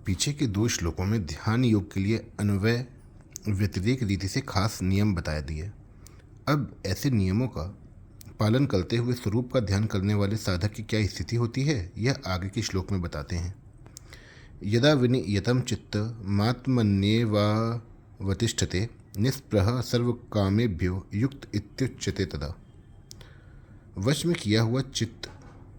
पीछे के 2 श्लोकों में ध्यान योग के लिए अन्वय व्यतिरेक रीति से खास नियम बताया दिए। अब ऐसे नियमों का पालन करते हुए स्वरूप का ध्यान करने वाले साधक की क्या स्थिति होती है, यह आगे के श्लोक में बताते हैं। यदा विनियतं चित्त मात्मन्येवावतिष्ठते निस्पृह सर्वकामेभ्यो युक्त इत्युच्यते तदा। वश में किया हुआ चित्त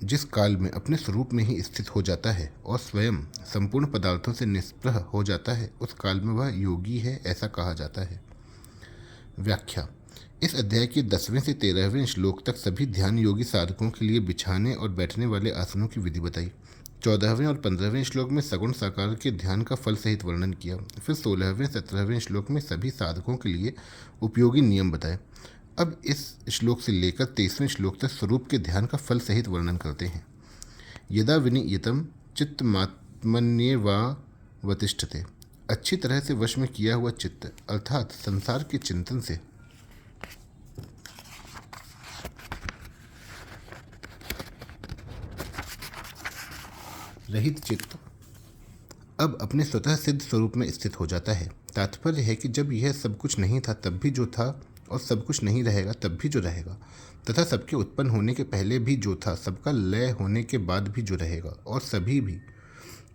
जिस काल में अपने स्वरूप में ही स्थित हो जाता है और स्वयं संपूर्ण पदार्थों से निस्पृह हो जाता है, उस काल में वह योगी है, ऐसा कहा जाता है। व्याख्या। इस अध्याय के 10वें से 13वें श्लोक तक सभी ध्यान योगी साधकों के लिए बिछाने और बैठने वाले आसनों की विधि बताई। 14वें और 15वें श्लोक में सगुण साकार के ध्यान का फल सहित वर्णन किया। फिर 16वें 17वें श्लोक में सभी साधकों के लिए उपयोगी नियम बताए। अब इस श्लोक से लेकर 23वें श्लोक तक स्वरूप के ध्यान का फल सहित वर्णन करते हैं। यदा विनियतं चित्तमात्मन्येवावतिष्ठते, अच्छी तरह से वश में किया हुआ चित्त अर्थात संसार के चिंतन से रहित चित्त अब अपने स्वतः सिद्ध स्वरूप में स्थित हो जाता है। तात्पर्य है कि जब यह सब कुछ नहीं था तब भी जो था, और सब कुछ नहीं रहेगा तब भी जो रहेगा, तथा सबके उत्पन्न होने के पहले भी जो था, सबका लय होने के बाद भी जो रहेगा, और सभी भी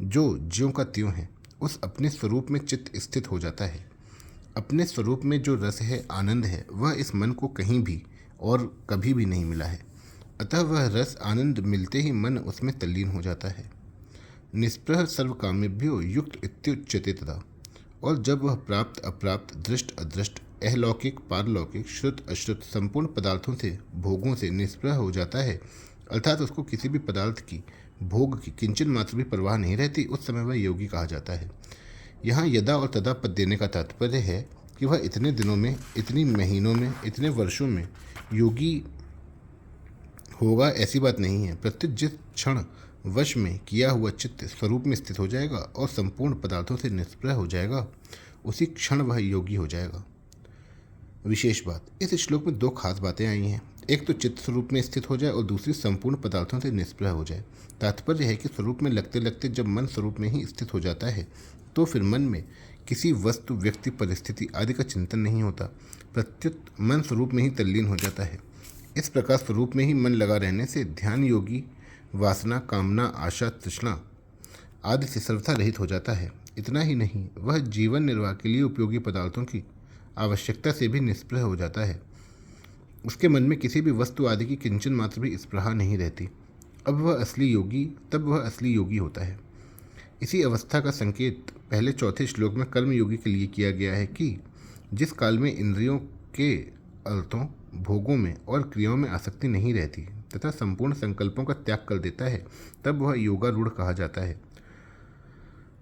जो ज्यों का त्यों है, उस अपने स्वरूप में चित्त स्थित हो जाता है। अपने स्वरूप में जो रस है, आनंद है, वह इस मन को कहीं भी और कभी भी नहीं मिला है। अतः वह रस आनंद मिलते ही मन उसमें तल्लीन हो जाता है। निस्पृह सर्वकामेभ्यो युक्त इत्युच्यते तदा। और जब वह प्राप्त अप्राप्त, दृष्ट अदृष्ट, अहलौकिक पारलौकिक, श्रुत अश्रुत संपूर्ण पदार्थों से, भोगों से निष्प्रह हो जाता है, अर्थात उसको किसी भी पदार्थ की, भोग की किंचन मात्र भी परवाह नहीं रहती, उस समय वह योगी कहा जाता है। यहाँ यदा और तदा पद देने का तात्पर्य है कि वह इतने दिनों में, इतनी महीनों में, इतने वर्षों में योगी होगा, ऐसी बात नहीं है। प्रत्युत जिस क्षण वश में किया हुआ चित्त स्वरूप में स्थित हो जाएगा और संपूर्ण पदार्थों से निष्प्रह हो जाएगा, उसी क्षण वह योगी हो जाएगा। विशेष बात, इस श्लोक में 2 खास बातें आई हैं। एक तो चित्त स्वरूप में स्थित हो जाए और दूसरी संपूर्ण पदार्थों से निष्प्रह हो जाए। तात्पर्य है कि स्वरूप में लगते लगते जब मन स्वरूप में ही स्थित हो जाता है तो फिर मन में किसी वस्तु, व्यक्ति, परिस्थिति आदि का चिंतन नहीं होता, प्रत्युत मन स्वरूप में ही तल्लीन हो जाता है। इस प्रकार स्वरूप में ही मन लगा रहने से ध्यान योगी वासना, कामना, आशा, तृष्णा आदि से सर्वथा रहित हो जाता है। इतना ही नहीं, वह जीवन निर्वाह के लिए उपयोगी पदार्थों की आवश्यकता से भी निष्प्रह हो जाता है। उसके मन में किसी भी वस्तु आदि की किंचन मात्र भी स्पृहा नहीं रहती। तब वह असली योगी होता है। इसी अवस्था का संकेत पहले 4थे श्लोक में कर्म योगी के लिए किया गया है कि जिस काल में इंद्रियों के अर्थों, भोगों में और क्रियाओं में आसक्ति नहीं रहती तथा संपूर्ण संकल्पों का त्याग कर देता है, तब वह योगारूढ़ कहा जाता है।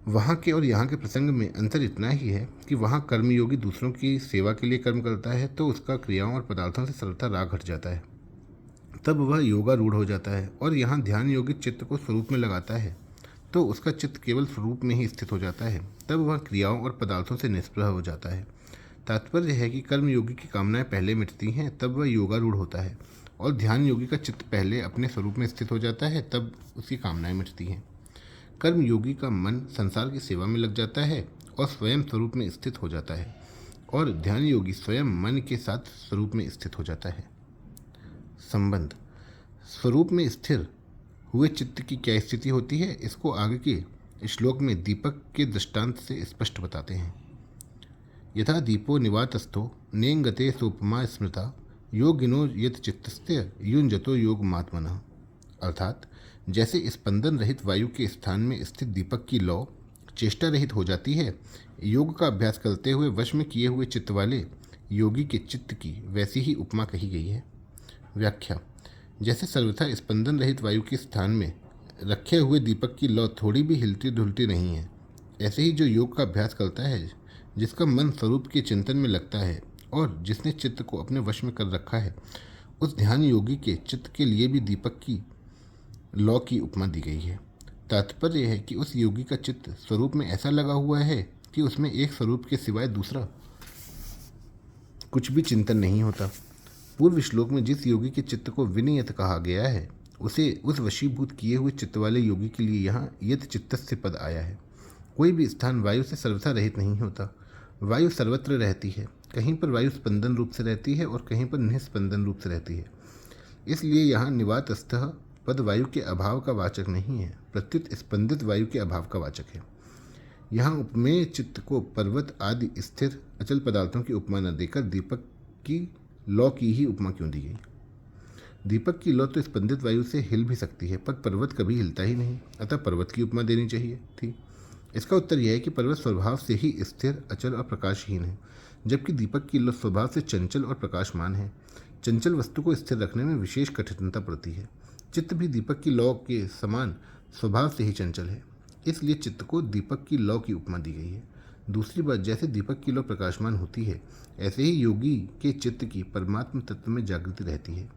वहाँ के और यहाँ के प्रसंग में अंतर इतना ही है कि वहाँ कर्मयोगी दूसरों की सेवा के लिए कर्म करता है तो उसका क्रियाओं और पदार्थों से सर्वथा राग हट जाता है, तब वह योगारूढ़ हो जाता है। और यहाँ ध्यान योगी चित्त को स्वरूप में लगाता है तो उसका चित्त केवल स्वरूप में ही स्थित हो जाता है, तब वह क्रियाओं और पदार्थों से निष्प्रह हो जाता है। तात्पर्य है कि कर्मयोगी की कामनाएं पहले मिटती हैं, तब वह योगारूढ़ होता है, और ध्यान योगी का चित्त पहले अपने स्वरूप में स्थित हो जाता है, तब उसकी कामनाएं मिटती हैं। कर्म योगी का मन संसार की सेवा में लग जाता है और स्वयं स्वरूप में स्थित हो जाता है, और ध्यान योगी स्वयं मन के साथ स्वरूप में स्थित हो जाता है। संबंध। स्वरूप में स्थिर हुए चित्त की क्या स्थिति होती है, इसको आगे के श्लोक में दीपक के दृष्टांत से स्पष्ट बताते हैं। यथा दीपो निवातस्थो नेंगते सोपमा स्मृता योगिनो यत चित्तस्य युंजतो योगमात्मनः। अर्थात जैसे स्पंदन रहित वायु के स्थान में स्थित दीपक की लौ चेष्टा रहित हो जाती है, योग का अभ्यास करते हुए वश में किए हुए चित्त वाले योगी के चित्त की वैसी ही उपमा कही गई है। व्याख्या। जैसे सर्वथा स्पंदन रहित वायु के स्थान में रखे हुए दीपक की लौ थोड़ी भी हिलती डुलती नहीं है, ऐसे ही जो योग का अभ्यास करता है, जिसका मन स्वरूप के चिंतन में लगता है और जिसने चित्त को अपने वश में कर रखा है, उस ध्यान योगी के चित्त के लिए भी दीपक की लौ की उपमा दी गई है। तात्पर्य है कि उस योगी का चित्त स्वरूप में ऐसा लगा हुआ है कि उसमें एक स्वरूप के सिवाय दूसरा कुछ भी चिंतन नहीं होता। पूर्व श्लोक में जिस योगी के चित्त को विनियत कहा गया है, उसे उस वशीभूत किए हुए चित्त वाले योगी के लिए यहाँ यत चित्तस्य पद आया है। कोई भी स्थान वायु से सर्वथा रहित नहीं होता। वायु सर्वत्र रहती है। कहीं पर वायु स्पंदन रूप से रहती है और कहीं पर निस्पंदन रूप से रहती है। इसलिए यहाँ निवातस्थः पद वायु के अभाव का वाचक नहीं है, प्रत्युत स्पंदित वायु के अभाव का वाचक है। यहाँ उपमेय चित्त को पर्वत आदि स्थिर अचल पदार्थों की उपमा न देकर दीपक की लौ की ही उपमा क्यों दी गई? दीपक की लौ तो स्पंदित वायु से हिल भी सकती है, पर पर्वत कभी हिलता ही नहीं, अतः पर्वत की उपमा देनी चाहिए थी। इसका उत्तर यह है कि पर्वत स्वभाव से ही स्थिर अचल और प्रकाशहीन है, जबकि दीपक की लौ स्वभाव से चंचल और प्रकाशमान है। चंचल वस्तु को स्थिर रखने में विशेष कठिनता पड़ती है। चित्त भी दीपक की लौ के समान स्वभाव से ही चंचल है, इसलिए चित्त को दीपक की लौ की उपमा दी गई है। दूसरी बात, जैसे दीपक की लौ प्रकाशमान होती है, ऐसे ही योगी के चित्त की परमात्म तत्व में जागृति रहती है।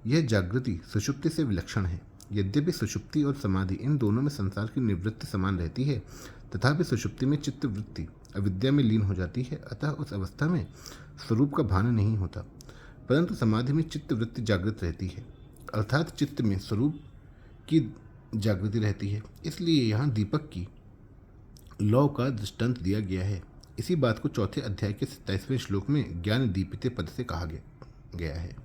यह जागृति सुषुप्ति से विलक्षण है। यद्यपि सुषुप्ति और समाधि इन दोनों में संसार की निवृत्ति समान रहती है, तथापि सुषुप्ति में चित्त वृत्ति अविद्या में लीन हो जाती है, अतः उस अवस्था में स्वरूप का भान नहीं होता, परंतु समाधि में चित्त वृत्ति जागृत रहती है, अर्थात चित्त में स्वरूप की जागृति रहती है। इसलिए यहाँ दीपक की लौ का दृष्टांत दिया गया है। इसी बात को चौथे अध्याय के 27वें श्लोक में ज्ञान दीपिते पद से कहा गया है।